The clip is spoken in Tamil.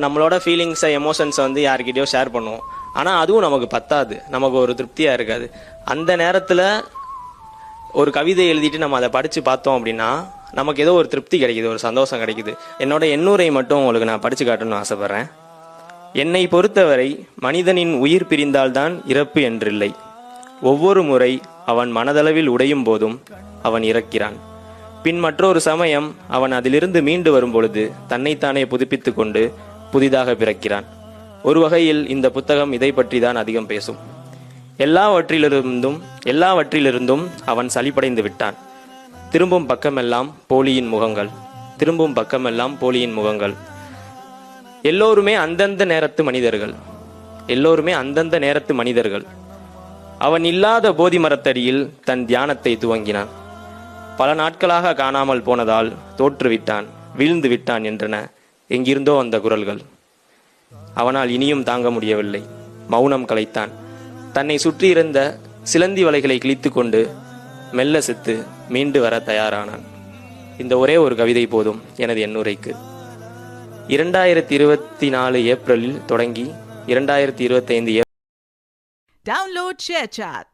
நம்மளோட ஃபீலிங்ஸை எமோஷன்ஸை வந்து யார்கிட்டயோ ஷேர் பண்ணுவோம். ஆனால் அதுவும் நமக்கு பத்தாது, நமக்கு ஒரு திருப்தியாக இருக்காது. அந்த நேரத்தில் ஒரு கவிதை எழுதிட்டு நம்ம அதை படித்து பார்த்தோம் அப்படின்னா நமக்கு ஏதோ ஒரு திருப்தி கிடைக்குது, ஒரு சந்தோஷம் கிடைக்குது. என்னோட எண்ணூரை மட்டும் உங்களுக்கு நான் படித்து காட்டணும்னு ஆசைப்பட்றேன். என்னை பொறுத்தவரை மனிதனின் உயிர் பிரிந்தால்தான் இறப்பு என்றில்லை. ஒவ்வொரு முறை அவன் மனதளவில் உடையும் போதும் அவன் இறக்கிறான். பின் மற்றொரு சமயம் அவன் அதிலிருந்து மீண்டு வரும் பொழுது தன்னைத்தானே புதுப்பித்து கொண்டு புதிதாக பிறக்கிறான். ஒரு வகையில் இந்த புத்தகம் இதை பற்றி தான் அதிகம் பேசும். எல்லாவற்றிலிருந்தும் அவன் சலிப்படைந்து விட்டான். திரும்பும் பக்கமெல்லாம் போலியின் முகங்கள், திரும்பும் பக்கமெல்லாம் போலியின் முகங்கள். எல்லோருமே அந்தந்த நேரத்து மனிதர்கள். அவன் இல்லாத போதி மரத்தடியில் தன் தியானத்தை துவங்கினான். பல நாட்களாக காணாமல் போனதால் தோற்றுவிட்டான், வீழ்ந்து விட்டான் என்றன எங்கிருந்தோ அந்த குரல்கள். அவனால் இனியும் தாங்க முடியவில்லை. மௌனம் கலைத்தான். தன்னை சுற்றியிருந்த சிலந்தி வலைகளை கிழித்து கொண்டு மெல்ல செத்து மீண்டு வர தயாரானான். இந்த ஒரே ஒரு கவிதை போதும் எனது எண்ணுரைக்கு. 2024 ஏப்ரலில் தொடங்கி 2025 Download ShareChat.